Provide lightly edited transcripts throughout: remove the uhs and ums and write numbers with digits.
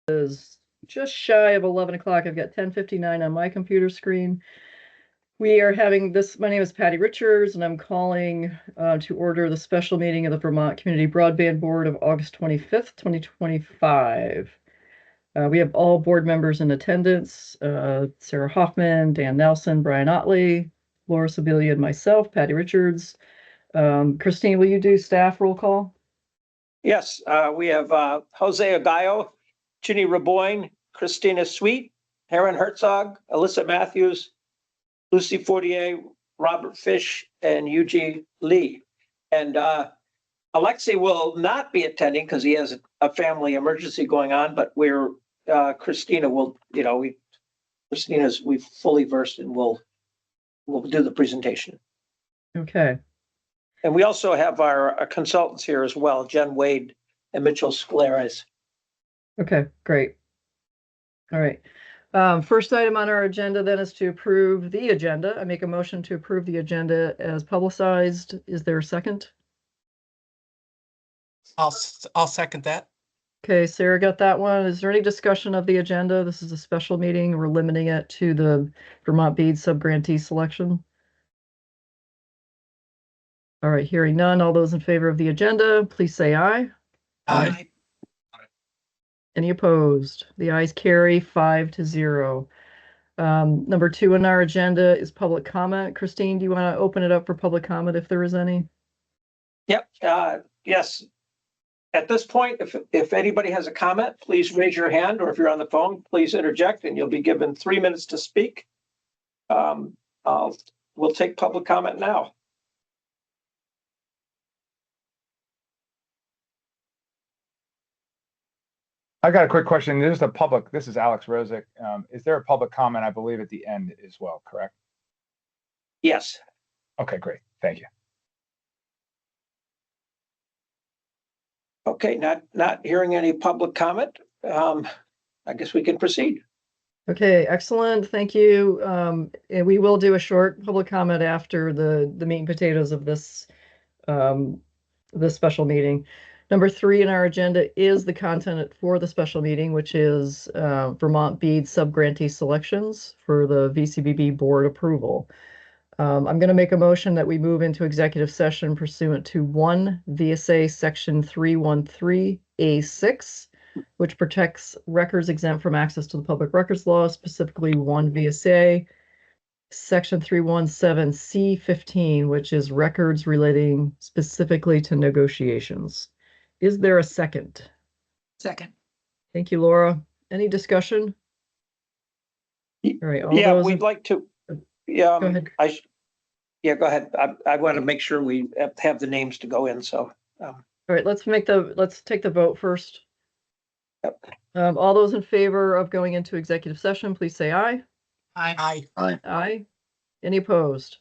is just shy of 11 o'clock. I've got 10:59 on my computer screen. We are having this. My name is Patty Richards, and I'm calling to order the special meeting of the Vermont Community Broadband Board of August 25th, 2025. We have all board members in attendance, Sarah Hoffman, Dan Nelson, Brian Otley, Laura Sibilia, and myself, Patty Richards. Christine, will you do staff roll call? Yes, we have Jose Agallo, Ginny Raboyne, Christina Sweet, Heron Herzog, Alyssa Matthews, Lucy Fortier, Robert Fish, and Eugene Lee. And Alexei will not be attending because he has a family emergency going on, but Christina will, Christina's we've fully versed and we'll do the presentation. Okay. And we also have our consultants here as well, Jen Wade and Mitchell Scleras. Okay, great. All right. First item on our agenda then is to approve the agenda. I make a motion to approve the agenda as publicized. Is there a second? I'll second that. Okay, Sarah got that one. Is there any discussion of the agenda? This is a special meeting. We're limiting it to the Vermont Bead subgrantee selection. All right, hearing none. All those in favor of the agenda, please say aye. Aye. Any opposed? The ayes carry 5-0. Number 2 on our agenda is public comment. Christine, do you want to open it up for public comment if there is any? Yep. Yes. At this point, if anybody has a comment, please raise your hand, or if you're on the phone, please interject, and you'll be given 3 minutes to speak. We'll take public comment now. I got a quick question. This is Alex Rosick. Is there a public comment, I believe, at the end as well, correct? Yes. Okay, great. Thank you. Okay, not hearing any public comment. I guess we can proceed. Okay, excellent. Thank you. And we will do a short public comment after the meat and potatoes of this special meeting. Number 3 in our agenda is the content for the special meeting, which is Vermont Bead subgrantee selections for the VCBB board approval. I'm going to make a motion that we move into executive session pursuant to 1 VSA section 313A6, which protects records exempt from access to the public records law, specifically 1 VSA section 317C15, which is records relating specifically to negotiations. Is there a second? Second. Thank you, Laura. Any discussion? All right. Yeah, we'd like to. Yeah, go ahead. Go ahead. I want to make sure we have the names to go in. So. All right. Let's take the vote first. Yep. All those in favor of going into executive session, please say aye. Aye. Aye. Aye. Any opposed?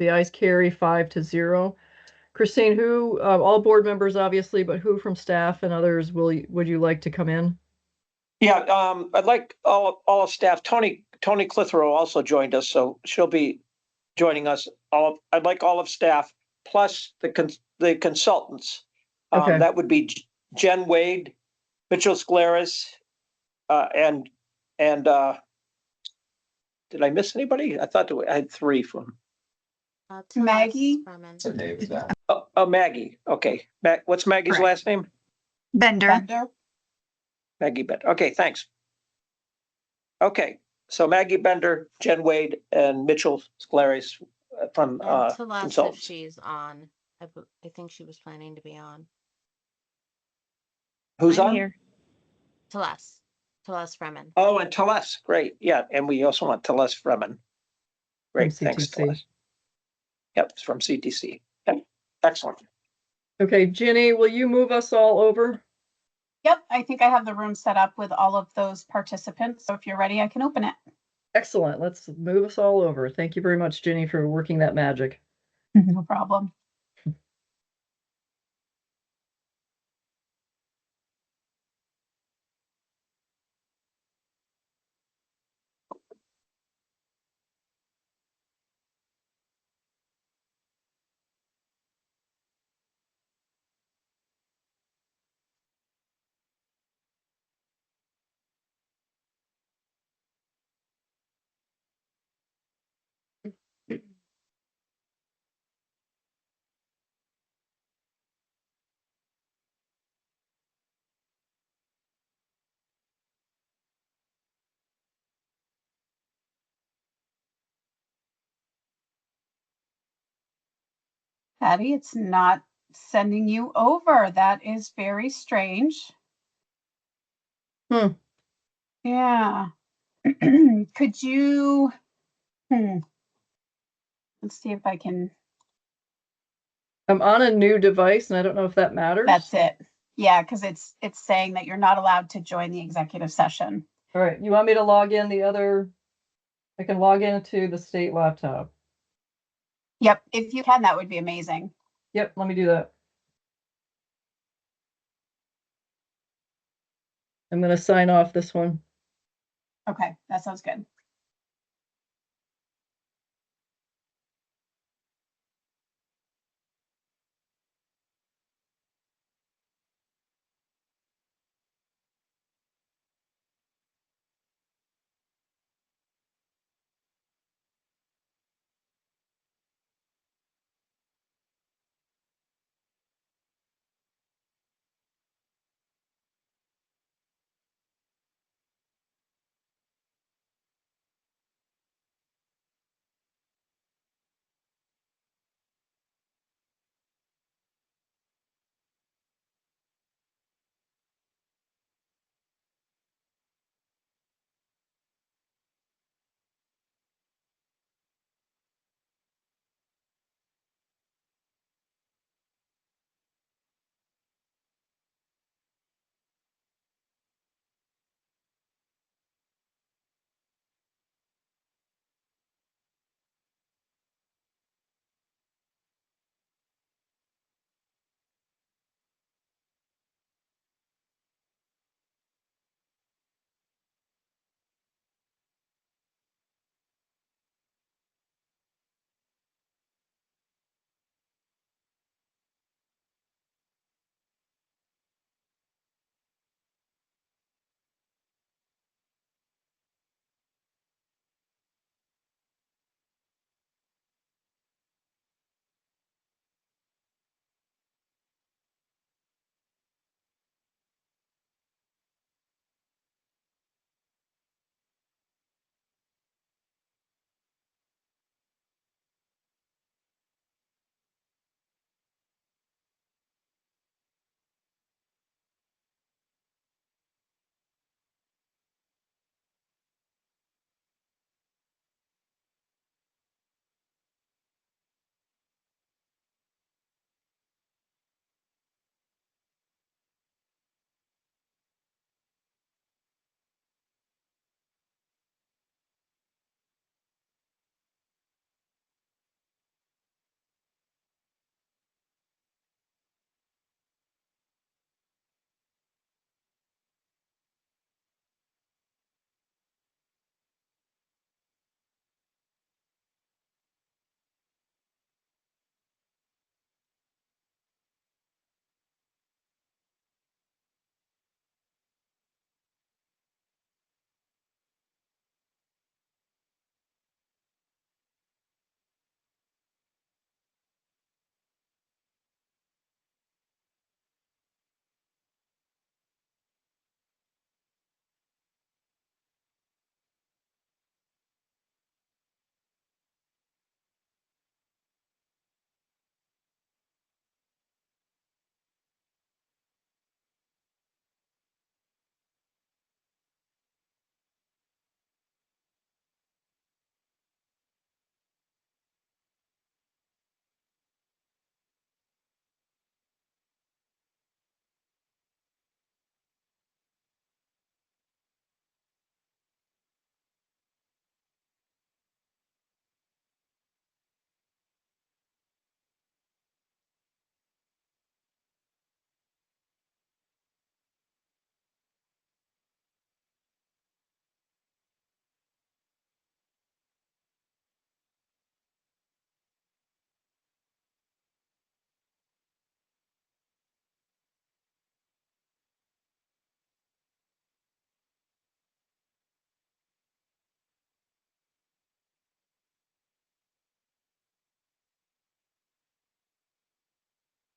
The ayes carry 5-0. Christine, who, all board members, obviously, but who from staff and others would you like to come in? Yeah, I'd like all of staff. Tony Clitheroe also joined us, so she'll be joining us. I'd like all of staff plus the consultants. Okay. That would be Jen Wade, Mitchell Scleras, and did I miss anybody? I thought I had 3 from. Maggie. Oh, Maggie. Okay. What's Maggie's Correct. last name? Bender. Maggie Bender. Okay, thanks. Okay, so Maggie Bender, Jen Wade, and Mitchell Scleras from consultants. If she's on. I think she was planning to be on. Who's I'm on? here. Teles Fremen. Oh, and Teles. Great. Yeah, and we also want Teles Fremen. Great. Thanks, Teles. Yep, it's from CTC. Yep. Excellent. Okay, Ginny, will you move us all over? Yep, I think I have the room set up with all of those participants. So if you're ready, I can open it. Excellent. Let's move us all over. Thank you very much, Ginny, for working that magic. No problem. Patty, it's not sending you over. That is very strange. Hmm. Yeah. Could you, let's see if I can, I'm on a new device and I don't know if that matters. that's it. Yeah, because it's saying that you're not allowed to join the executive session. All right, you want me to log in I can log into the state laptop. Yep, if you can, that would be amazing. Yep, let me do that. I'm gonna sign off this one. Okay, that sounds good.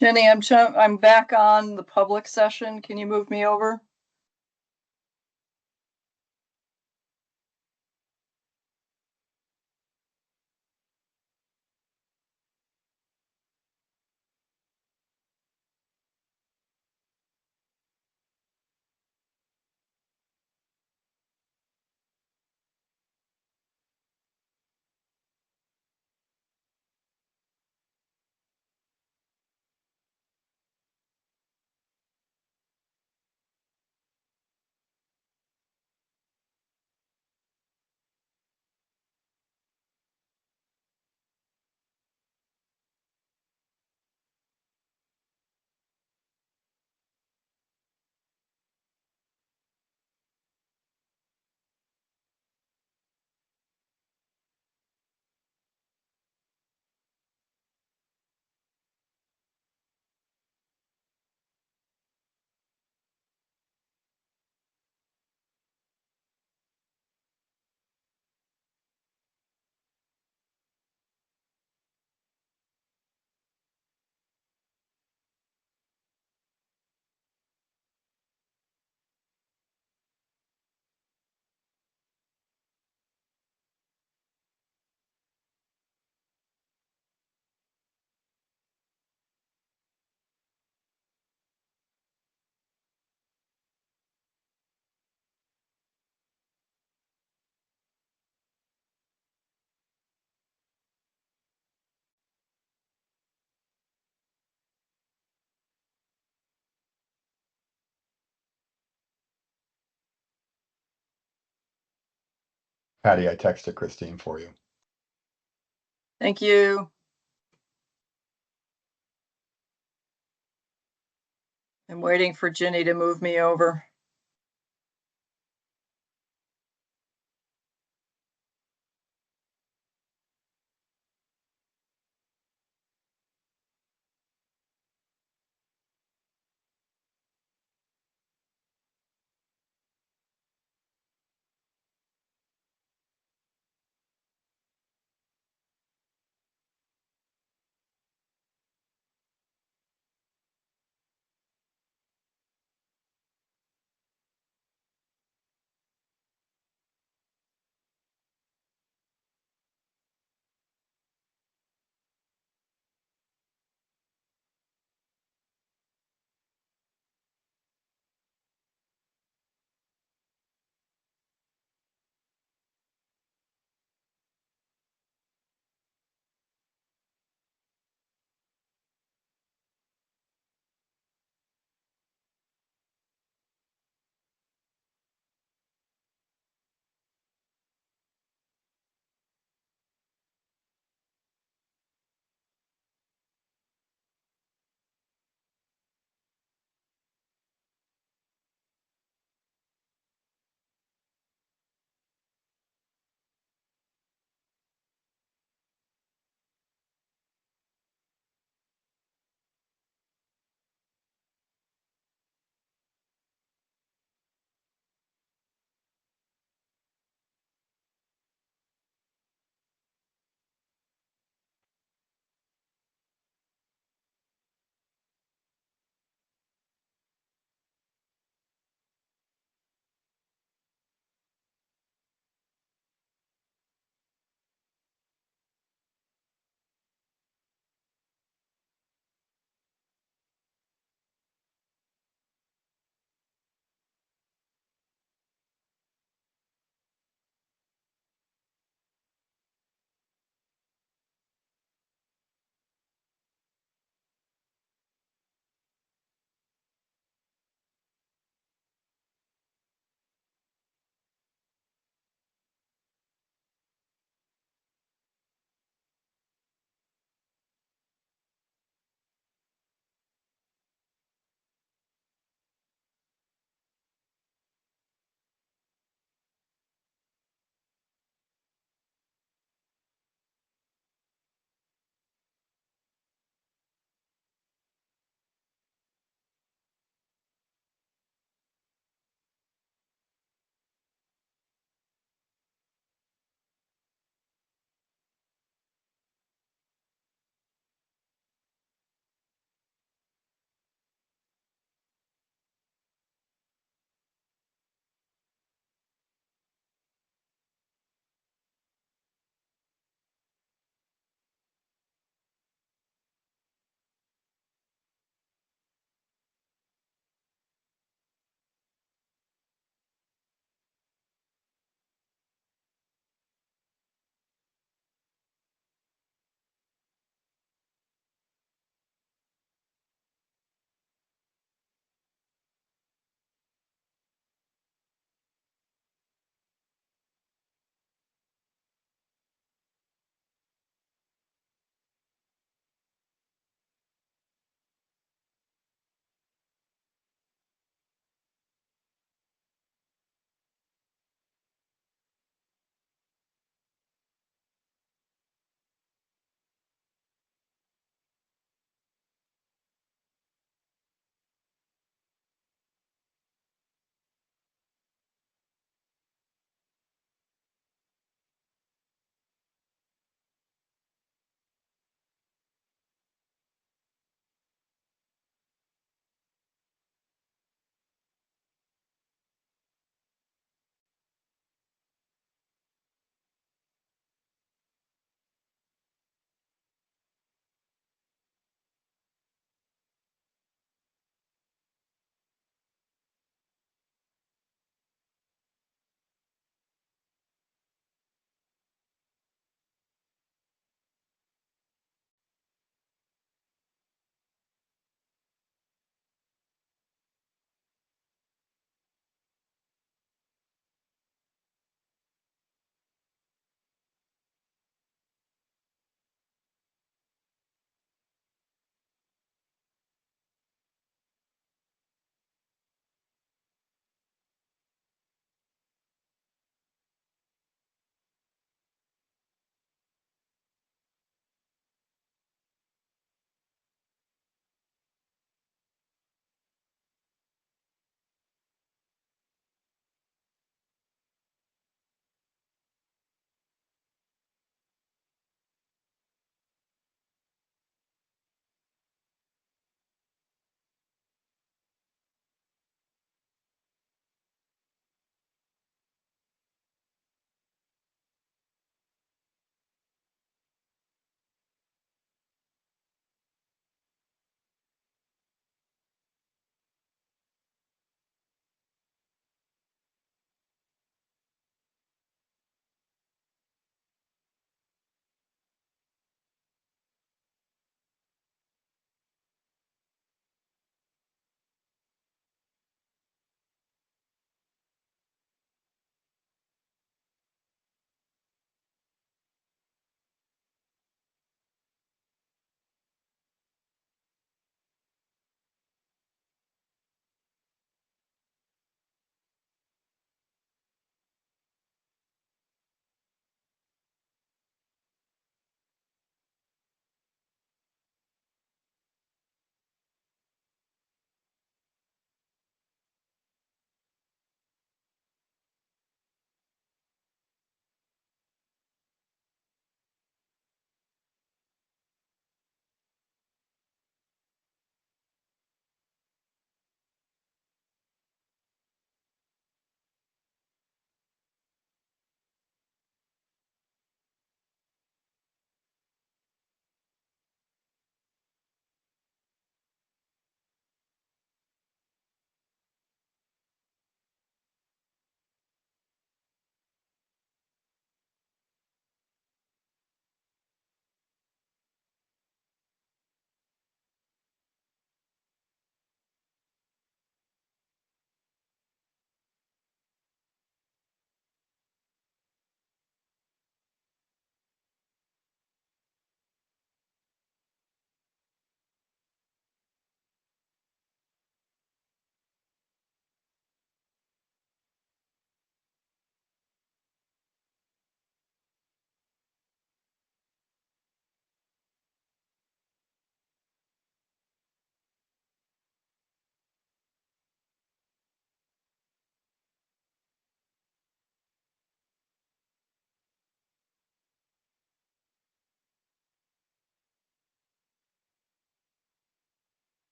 Jenny, I'm back on the public session. Can you move me over? Patty, I texted Christine for you. Thank you. I'm waiting for Ginny to move me over.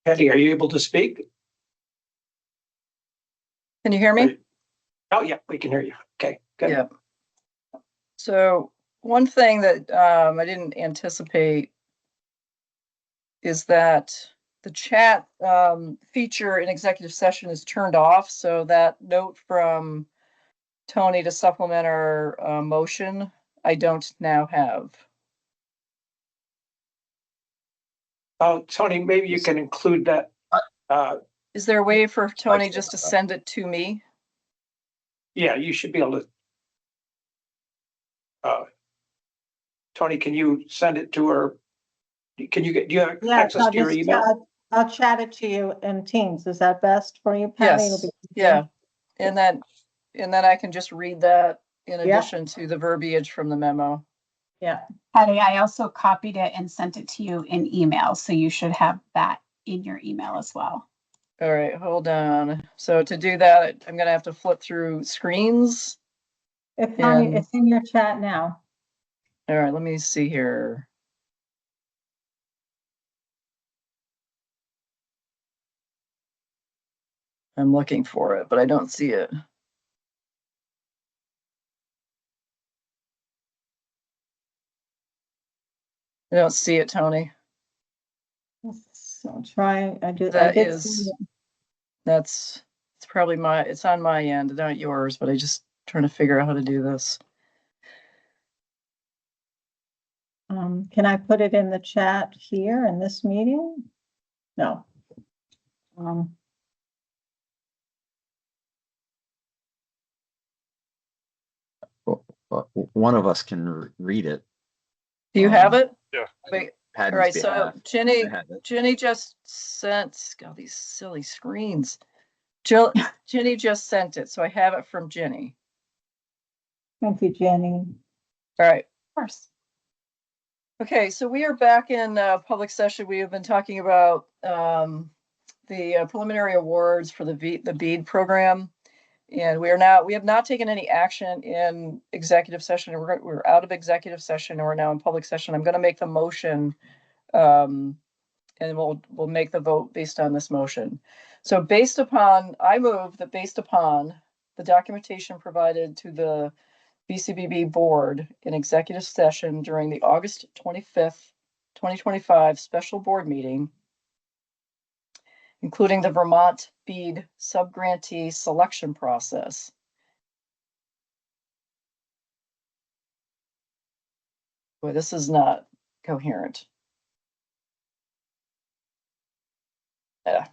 Patty, are you able to speak? Can you hear me? Oh, yeah, we can hear you. Okay, good. Yeah. So one thing that I didn't anticipate is that the chat feature in executive session is turned off. So that note from Tony to supplement our motion, I don't now have. Oh, Tony, maybe you can include that. Is there a way for Tony just to send it to me? Yeah, you should be able to. Tony, can you send it to her? Do you have Yes, access I'll to your just, email? I'll chat it to you in Teams. Is that best for you, Patty? It'll Yes, be yeah. easier. And then I can just read that in Yeah. addition to the verbiage from the memo. Yeah, Patty, I also copied it and sent it to you in email, so you should have that in your email as well. All right, hold on. So to do that, I'm gonna have to flip through screens. And- it's in your chat now. All right, let me see here. I'm looking for it, but I don't see it. I don't see it, Tony. So try, I That did is- see it. It's probably it's on my end, not yours, but I just trying to figure out how to do this. Can I put it in the chat here in this meeting? No. One of us can read it. Do you have it? Yeah. Wait, Patty's all right, so behalf. Jenny, I have it. Jenny just sent, God, these silly screens. Jenny just sent it, so I have it from Jenny. Thank you, Jenny. All right. Of course. Okay, so we are back in public session. We have been talking about the preliminary awards for the BEAD program. And we have not taken any action in executive session. We're out of executive session and we're now in public session. I'm going to make the motion and we'll make the vote based on this motion. So I move that based upon the documentation provided to the VCBB board in executive session during the August 25th, 2025 special board meeting, including the Vermont BEAD subgrantee selection process. Boy, this is not coherent. Yeah.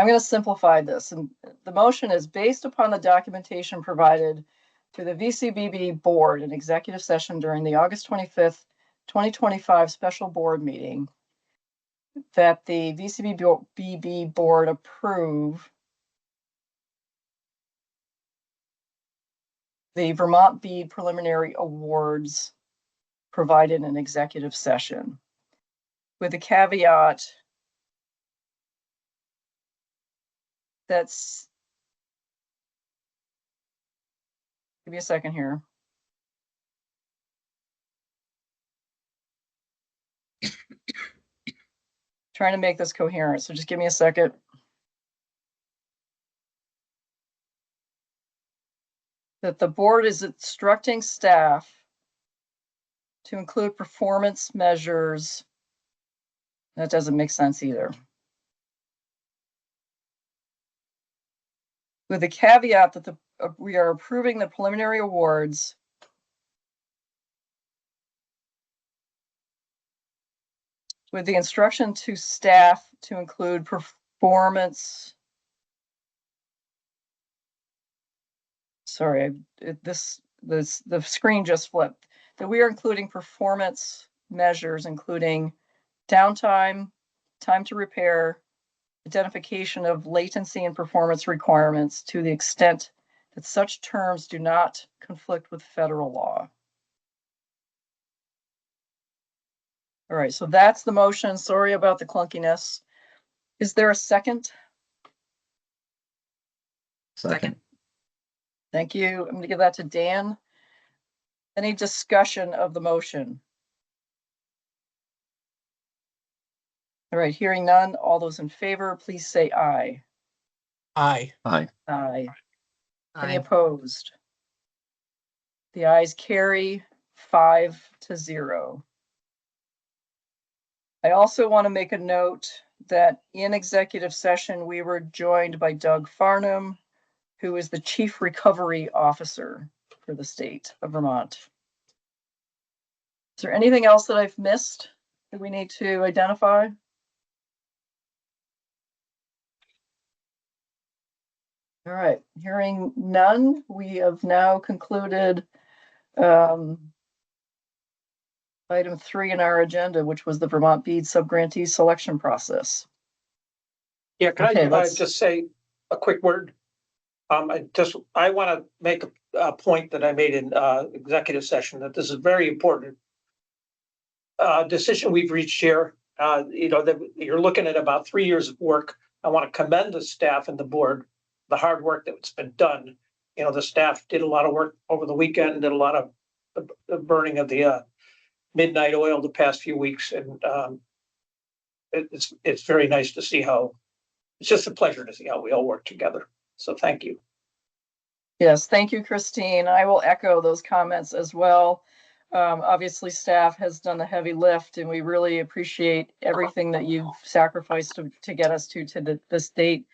I'm going to simplify this. And the motion is based upon the documentation provided to the VCBB board in executive session during the August 25th, 2025 special board meeting, that the VCBB board approve the Vermont BEAD preliminary awards provided in executive session, with the caveat that's, give me a second here. Trying to make this coherent, so just give me a second. That the board is instructing staff to include performance measures. That doesn't make sense either. With the caveat that we are approving the preliminary awards with the instruction to staff to include performance. Sorry, the screen just flipped. That we are including performance measures, including downtime, time to repair, identification of latency and performance requirements to the extent that such terms do not conflict with federal law. All right, so that's the motion. Sorry about the clunkiness. Is there a second? Second. Thank you. I'm going to give that to Dan. Any discussion of the motion? All right, hearing none. All those in favor, please say aye. Aye. Aye. Aye. Any Aye. opposed? The ayes carry 5-0. I also want to make a note that in executive session, we were joined by Doug Farnham, who is the Chief Recovery Officer for the state of Vermont. Is there anything else that I've missed that we need to identify? All right, hearing none, we have now concluded item 3 in our agenda, which was the Vermont Bead subgrantee selection process. Yeah, can Okay, I let's- just say a quick word? I want to make a point that I made in executive session, that this is very important decision we've reached here. That you're looking at about 3 years of work. I want to commend the staff and the board, the hard work that's been done. The staff did a lot of work over the weekend, did a lot of the burning of the midnight oil the past few weeks, and it's very nice to see how. It's just a pleasure to see how we all work together. So thank you. Yes, thank you, Christine. I will echo those comments as well. Obviously, staff has done the heavy lift, and we really appreciate everything that you've sacrificed to get us to this date.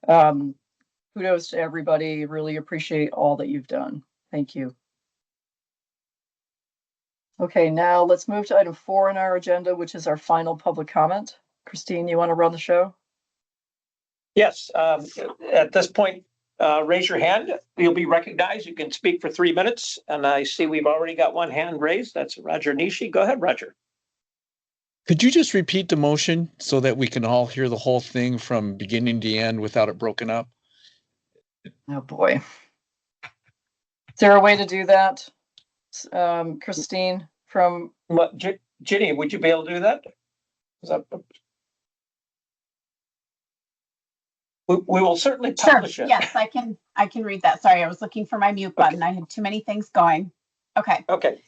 Kudos to everybody. Really appreciate all that you've done. Thank you. Okay, now let's move to item 4 in our agenda, which is our final public comment. Christine, you want to run the show? Yes, at this point, raise your hand. You'll be recognized. You can speak for 3 minutes. And I see we've already got one hand raised. That's Roger Nishi. Go ahead, Roger. Could you just repeat the motion so that we can all hear the whole thing from beginning to end without it broken up? Oh, boy. Is there a way to do that? Christine, from Ginny, would you be able to do that? We will certainly Sure, publish it. yes, I can read that. Sorry, I was looking for my mute button. I had too many things going. Okay, Okay.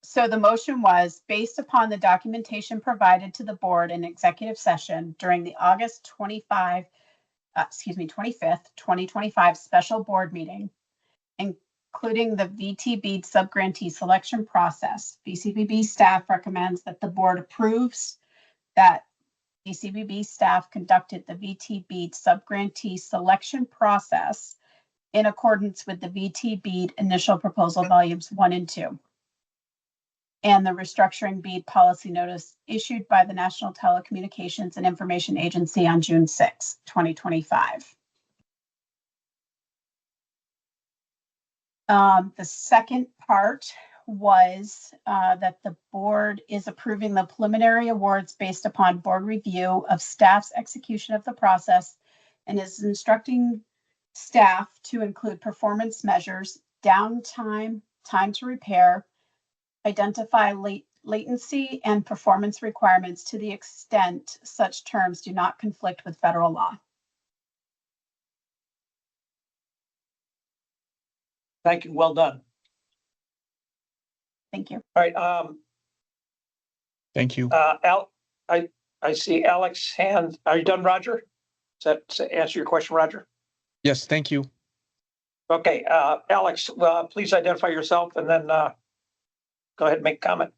so the motion was based upon the documentation provided to the board in executive session during the August 25th, 2025 special board meeting, including the VTB subgrantee selection process. VCBB staff recommends that the board approves that VCBB staff conducted the VTB subgrantee selection process in accordance with the VTB initial proposal volumes 1 and 2 and the restructuring BEAD policy notice issued by the National Telecommunications and Information Agency on June 6, 2025. The second part was that the board is approving the preliminary awards based upon board review of staff's execution of the process and is instructing staff to include performance measures, downtime, time to repair, identify latency and performance requirements to the extent such terms do not conflict with federal law. Thank you. Well done. Thank you. All right. Thank you. Al, I see Alex hand. Are you done, Roger? Does that answer your question, Roger? Yes, thank you. Okay, Alex, please identify yourself and then go ahead and make a comment.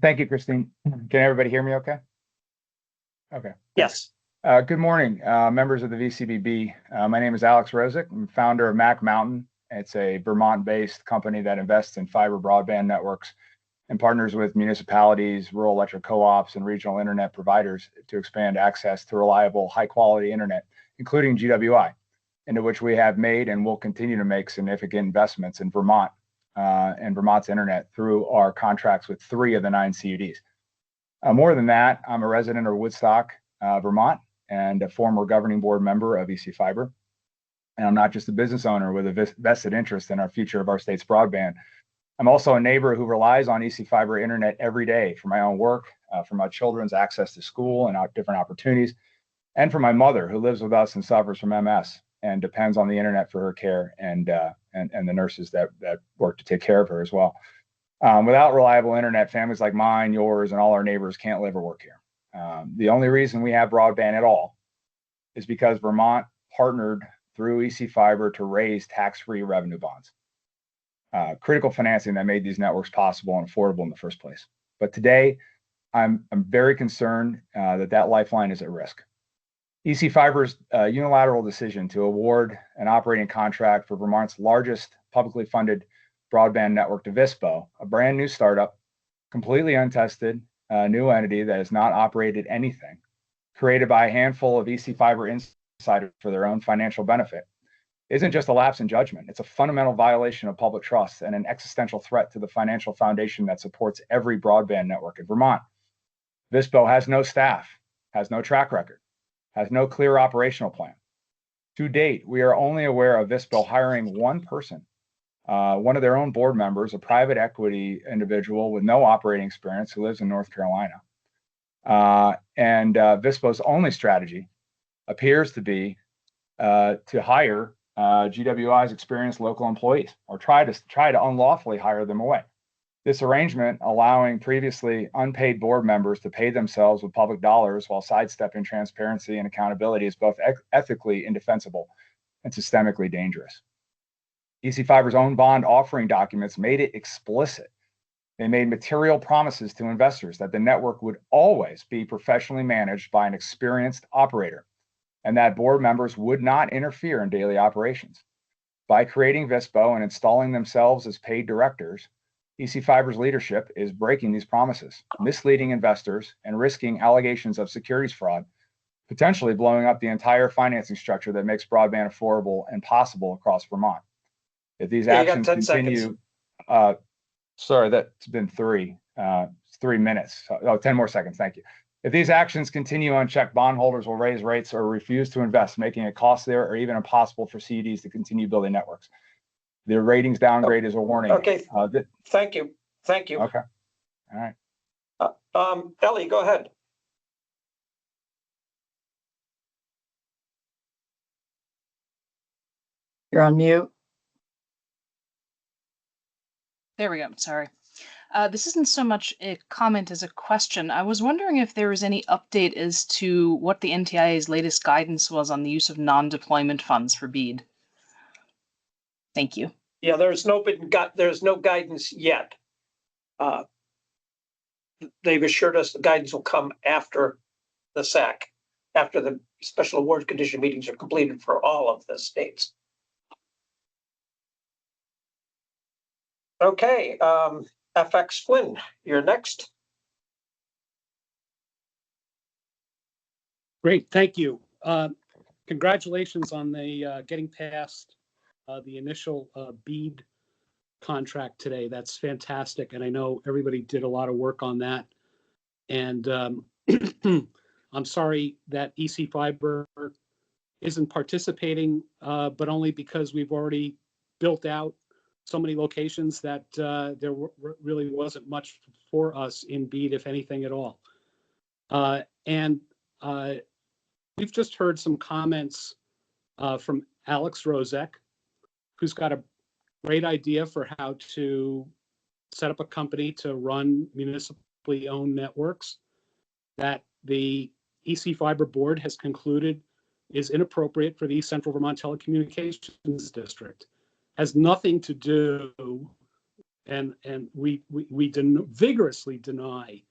Thank you, Christine. Can everybody hear me okay? Okay. Yes. Good morning, members of the VCBB. My name is Alex Rosick. I'm founder of Mac Mountain. It's a Vermont-based company that invests in fiber broadband networks and partners with municipalities, rural electric co-ops, and regional internet providers to expand access to reliable, high-quality internet, including GWI, into which we have made and will continue to make significant investments in Vermont and Vermont's internet through our contracts with 3 of the 9 CUDs. More than that, I'm a resident of Woodstock, Vermont, and a former governing board member of EC Fiber. And I'm not just a business owner with a vested interest in our future of our state's broadband. I'm also a neighbor who relies on EC Fiber internet every day for my own work, for my children's access to school and different opportunities, and for my mother who lives with us and suffers from MS and depends on the internet for her care and the nurses that work to take care of her as well. Without reliable internet, families like mine, yours, and all our neighbors can't live or work here. The only reason we have broadband at all is because Vermont partnered through EC Fiber to raise tax-free revenue bonds, critical financing that made these networks possible and affordable in the first place. But today, I'm very concerned that lifeline is at risk. EC Fiber's unilateral decision to award an operating contract for Vermont's largest publicly funded broadband network to Vispo, a brand new startup, completely untested, new entity that has not operated anything, created by a handful of EC Fiber insiders for their own financial benefit, isn't just a lapse in judgment. It's a fundamental violation of public trust and an existential threat to the financial foundation that supports every broadband network in Vermont. Vispo has no staff, has no track record, has no clear operational plan. To date, we are only aware of Vispo hiring one person, one of their own board members, a private equity individual with no operating experience who lives in North Carolina. Vispo's only strategy appears to be to hire GWI's experienced local employees or try to unlawfully hire them away. This arrangement, allowing previously unpaid board members to pay themselves with public dollars while sidestepping transparency and accountability, is both ethically indefensible and systemically dangerous. EC Fiber's own bond offering documents made it explicit. They made material promises to investors that the network would always be professionally managed by an experienced operator and that board members would not interfere in daily operations. By creating Vispo and installing themselves as paid directors, EC Fiber's leadership is breaking these promises, misleading investors, and risking allegations of securities fraud, potentially blowing up the entire financing structure that makes broadband affordable and possible across Vermont. If these actions continue, sorry, that's been 3 minutes. 10 more seconds, thank you. If these actions continue unchecked, bondholders will raise rates or refuse to invest, making it costlier or even impossible for CUDs to continue building networks. The ratings downgrade is a warning. Okay, thank you. Thank you. Okay, all right. Ellie, go ahead. You're on mute. There we go. Sorry. This isn't so much a comment as a question. I was wondering if there was any update as to what the NTIA's latest guidance was on the use of non-deployment funds for BEAD. Thank you. Yeah, there's no guidance yet. They've assured us the guidance will come after the SAC, after the special award condition meetings are completed for all of the states. Okay, FX Flynn, you're next. Great, thank you. Congratulations on the getting past the initial BEAD contract today. That's fantastic, and I know everybody did a lot of work on that. And I'm sorry that EC Fiber isn't participating, but only because we've already built out so many locations that there really wasn't much for us in BEAD, if anything at all. We've just heard some comments from Alex Rosick, who's got a great idea for how to set up a company to run municipally owned networks. that the EC Fiber Board has concluded is inappropriate for the East Central Vermont Telecommunications District. Has nothing to do, and we vigorously deny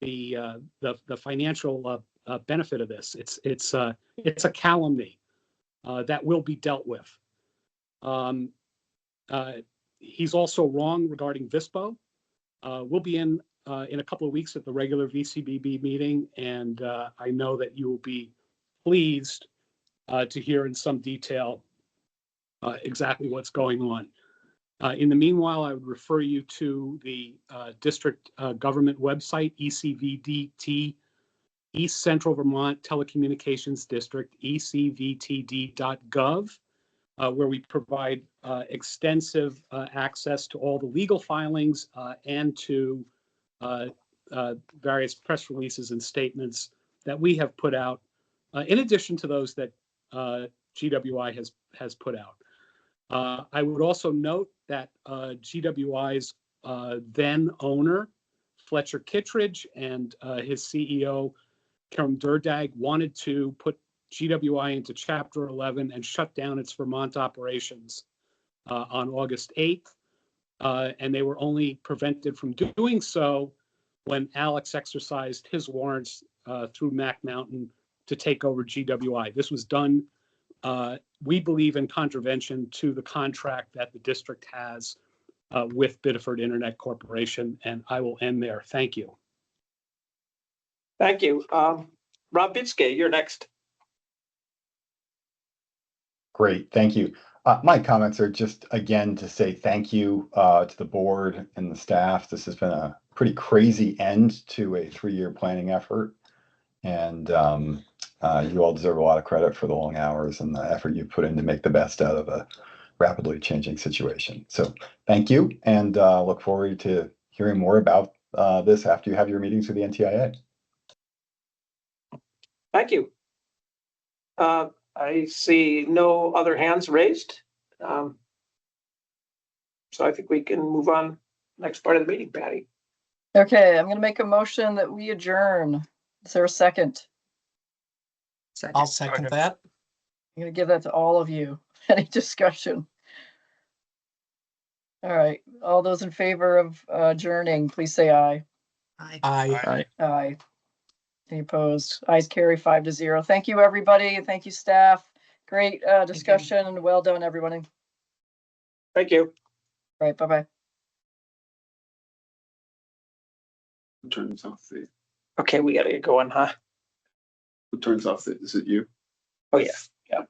the financial benefit of this. It's a calumny that will be dealt with. He's also wrong regarding VISPO. We'll be in a couple of weeks at the regular VCBB meeting, and I know that you will be pleased to hear in some detail exactly what's going on. In the meanwhile, I would refer you to the district government website, ECVDT, East Central Vermont Telecommunications District, ecvtd.gov, where we provide extensive access to all the legal filings and to various press releases and statements that we have put out, in addition to those that GWI has put out. I would also note that GWI's then owner, Fletcher Kittredge, and his CEO, Kerem Durdag, wanted to put GWI into Chapter 11 and shut down its Vermont operations on August 8th. And they were only prevented from doing so when Alex exercised his warrants through Mac Mountain to take over GWI. This was done, we believe, in contravention to the contract that the district has with Biddeford Internet Corporation. And I will end there. Thank you. Thank you. Rob Bitske, you're next. Great, thank you. My comments are just, again, to say thank you to the board and the staff. This has been a pretty crazy end to a 3-year planning effort. And you all deserve a lot of credit for the long hours and the effort you put in to make the best out of a rapidly changing situation. So thank you, and look forward to hearing more about this after you have your meetings with the NTIA. Thank you. I see no other hands raised. So I think we can move on next part of the meeting, Patty. Okay, I'm gonna make a motion that we adjourn. Is there a second? I'll second that. I'm gonna give that to all of you. Any discussion? All right, all those in favor of adjourning, please say aye. Aye. Aye. Any opposed? Ayes carry 5-0. Thank you, everybody, and thank you, staff. Great discussion, and well done, everybody. Thank you. All right, bye-bye. Who turns off the? Okay, we gotta get going, huh? Who turns off the? Is it you? Oh, yeah. Yeah.